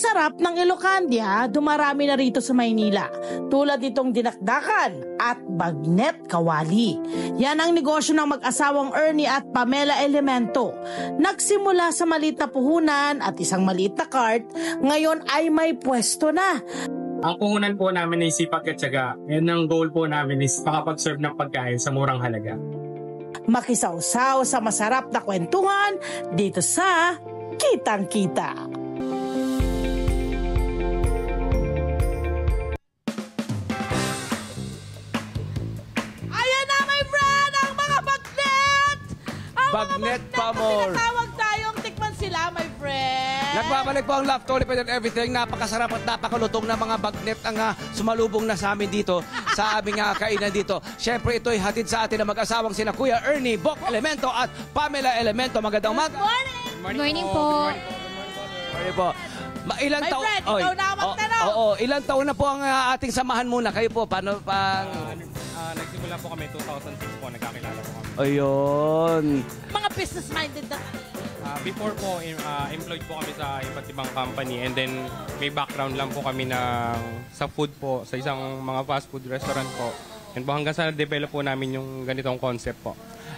sarap ng Ilocania, dumarami na rito sa Maynila. Tulad nitong dinakdakan at bagnet kawali. Yan ang negosyo ng mag-asawang Ernie at Pamela Elemento. Nagsimula sa maliit na puhunan at isang maliit na cart, ngayon ay may pwesto na. Ang puhunan po namin ay sipag at tiyaga. Yan ang goal po namin is makapag-serve ng pagkain sa murang halaga. Makisawsaw sa masarap na kwentuhan dito sa Kitang Kita. Ayan na, my friend, ang mga bagnet! Bagnet pa more. Tinatawag tayong tikman sila, my friend. Nagbabalik po ang Love, Toliped and everything. Napakasarap at napakalutong na mga bagnet ang sumalubong na sa amin dito sa aming kainan dito. Siyempre, ito'y hatid sa atin na mag-asawang sila Kuya Ernie Bok Elemento at Pamela Elemento. Magandang umaga. Good Morning po. Morning po. Ilang My taon? friend, ikaw na ang magtanong. Oo, ilang taon na po ang ating samahan muna. Kayo po, paano pang... Nagsimula po kami 2006 po, nagkakilala po kami. Ayun. Mga business-minded na. Before po, employed po kami sa iba't ibang company and then may background lang po kami sa food po, sa isang mga fast food restaurant po. And po hanggang sa develop po namin yung ganitong concept po.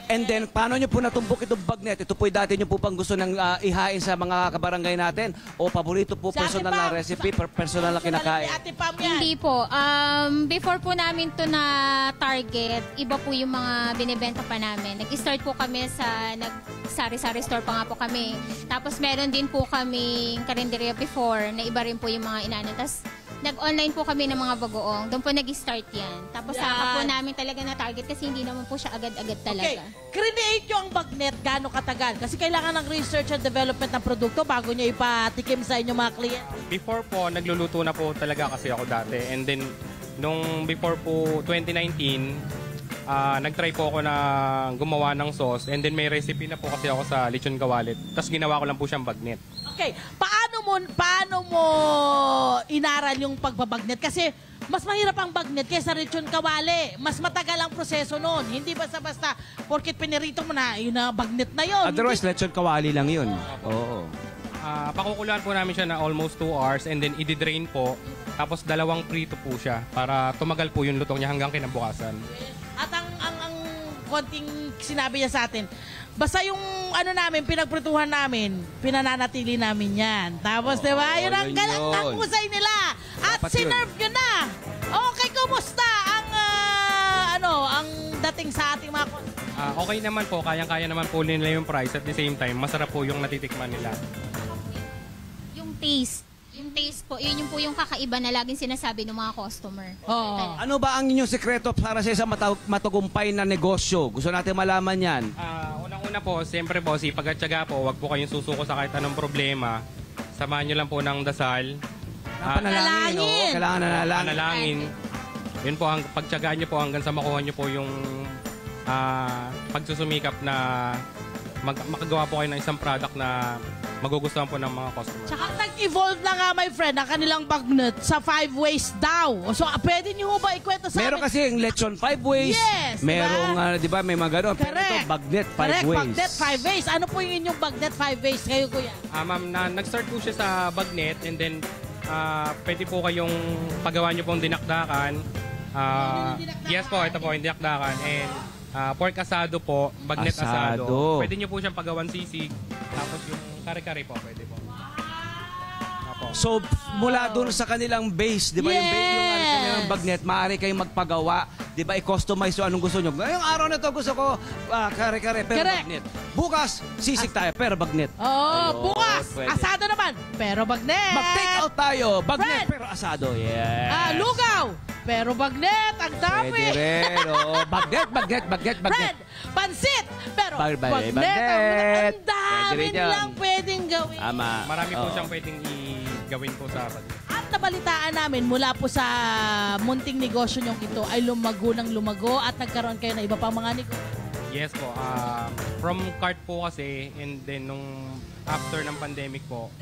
And then, paano nyo po natumbok itong bagnet? Ito po'y dati nyo po pang gusto ng ihain sa mga kabarangay natin? O paborito po, Sa personal Ate na Pam. recipe, personal na kinakain? Ate Pam yan. Hindi po. Before po namin to na target, iba po yung mga binibenta pa namin. Nag-start po kami sa sari-sari store pa nga po kami. Tapos meron din po kaming karinderya before na iba rin po yung mga inaano. Tapos nag-online po kami ng mga bagoong. Doon po nag-start yan. Tapos saka po namin talaga na target kasi hindi naman po siya agad-agad talaga. Okay, create nyo ang bagnet gaano katagal? Kasi kailangan ng research and development ng produkto bago nyo ipatikim sa inyong mga kliyente. Before po, nagluluto na po talaga kasi ako dati. And then, nung before po 2019, nag-try po ako na gumawa ng sauce. And then may recipe na po kasi ako sa lechon kawalit. Tapos ginawa ko lang po siyang bagnet. Okay, paano mo inaral yung pagbabagnet? Kasi mas mahirap ang bagnet kaysa lechon kawali. Mas matagal ang proseso noon. Hindi basta-basta porkit pinirito mo na, yun na bagnet na yun. Otherwise, lechon kawali lang yun. Oo. Pakukuluan po namin siya na almost 2 hours and then i-drain po. Tapos 2 prito po siya para tumagal po yung lutong niya hanggang kinabukasan. At ang konting sinabi niya sa atin, basta yung ano namin, pinagprituhan namin, pinananatili namin yan. Tapos, di ba? Yun ang yun galatang yun. husay nila. At Dapat sinerve nyo na. Okay, kumusta ang, ang dating sa ating mga Okay naman po, kayang-kaya naman po nila yung price at the same time, masarap po yung natitikman nila. Yung taste. Yung taste po, yun yung po yung kakaiba na laging sinasabi ng mga customer. Oo. Ano ba ang inyong sekreto para sa isang matagumpay na negosyo? Gusto natin malaman yan. Unang-una po, siyempre po, sipag at tiyaga po, huwag po kayong susuko sa kahit anong problema. Samahan nyo lang po ng dasal. Panalangin, oo. Kailangan nanalangin. Panalangin. Yun po, pagtiyagaan nyo po hanggang sa makuha nyo po yung pagsusumikap na makagawa po kayo ng isang product na magugustuhan po ng mga customer. Tsaka nag-evolve na nga, my friend, ang kanilang bagnet sa 5 ways daw. So, pwede niyo ba ikwento sa Meron amin? kasi yung lechon 5 ways. Yes, Merong, di ba, may mga gano'n. Pero ito, Correct. bagnet 5 Correct, ways. bagnet 5 ways. Ano po yung inyong bagnet 5 ways kayo, kuya? Ma'am, nag-start po siya sa bagnet and then pwede po kayong paggawa nyo pong dinakdakan. Yes po, ito po yung dinakdakan. And pork asado po, bagnet asado. Asado. Pwede nyo po siyang pagawan sisig. Tapos yung kare-kare po, pwede po. Apo. So, mula doon sa kanilang base, di ba, yung base yung kanilang bagnet, maaari kayong magpagawa, di ba, i-customize yung anong gusto nyo. Ngayong araw na to gusto ko, kare-kare, pero Correct. bagnet. Bukas, sisig tayo, pero bagnet. Oh, bukas, pwede. asado naman, pero bagnet. Mag-take out tayo, bagnet, Fred. pero asado. Yes. Lugaw, pero bagnet. Ang dami. Pwede rin, oo. Bagnet, bagnet, bagnet, bagnet. Fred, pansit, pero Bagnet. bagnet. Ang dami Pwede rin yan. lang pwedeng gawin. Ama. Marami po Oo. siyang pwedeng gawin po sa bagnet. At nabalitaan namin mula po sa munting negosyo nyong ito ay lumago ng lumago at nagkaroon kayo ng iba pang mga negosyo. Yes po. From cart po kasi and then nung after ng pandemic po,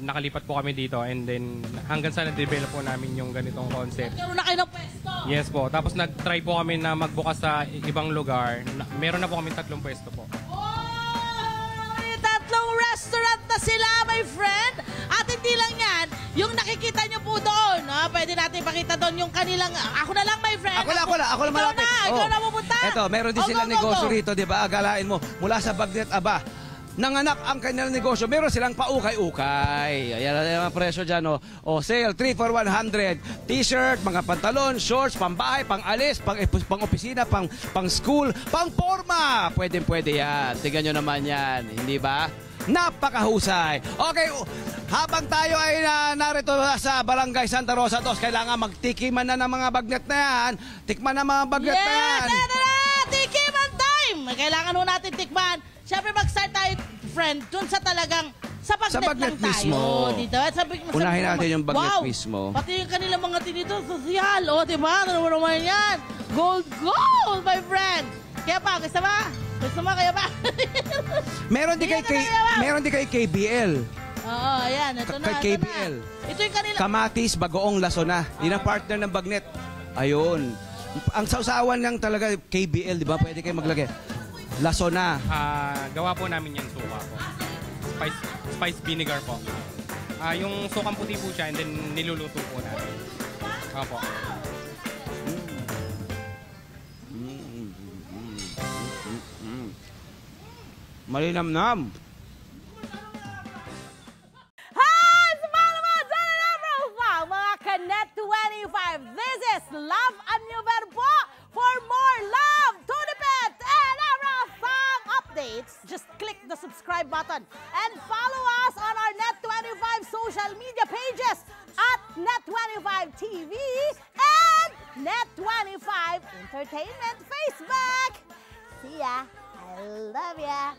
nakalipat po kami dito and then hanggang sa na-develop po namin yung ganitong concept. Nagkaroon na kayo ng pwesto. Yes po. Tapos nag-try po kami na magbukas sa ibang lugar. Meron na po kami 3 pwesto po. Oh! May 3 restaurant na sila, my friend. At hindi ipakita doon yung kanilang, ako na lang, my friend. Ako lang malapit. Ikaw na pupunta. Eto, meron din Oh, silang go, go, negosyo go. rito, di ba? Agalain mo, mula sa Bagnet Aba. Nanganak ang kanilang negosyo. Meron silang paukay-ukay. Ayan ang presyo dyan. O sale, 3 for 100. T-shirt, mga pantalon, shorts, pambahay, pang-alis, pang-opisina, pang-school, pang-forma. Pwede yan. Tingnan nyo naman yan. Hindi ba? Napakahusay. Okay, habang tayo ay narito sa Barangay Santa Rosa 2, kailangan magtikiman na ng mga bagnet na yan. Tikman na mga bagnet na yan. Yes, eto na! Tikiman time! Kailangan ho natin tikman. Siyempre mag-start tayo, friend, dun sa talagang sa bagnet bagnet lang tayo. mismo. Dito. Unahin natin yung bagnet wow. mismo. Pati yung kanilang mga tinito, sosyal. O, diba? Ano naman yan? Gold, my friend. Kaya pa, gusto ba? Gusto mo, kaya ba? Meron din kay KBL. Oo, ayan. Ito na. Kay KBL. Ito yung kanila. Kamatis, bagoong lasona. Yun ang partner ng bagnet. Ayun. Ang sausawan lang talaga KBL, di ba? Pwede kayo maglagay. Lasona. Gawa po namin yan suka po. Spice vinegar po. Yung sukang puti po siya and then niluluto po namin. Opo. Malinamnam. Hi! Sumama mga dyan na profile, mga Kanet 25. This is Love and New Verbo. For more love, Tunipet, and Arafang updates, just click the subscribe button and follow us on our Net25 social media pages at Net25 TV and Net25 Entertainment Facebook. See ya. I love ya.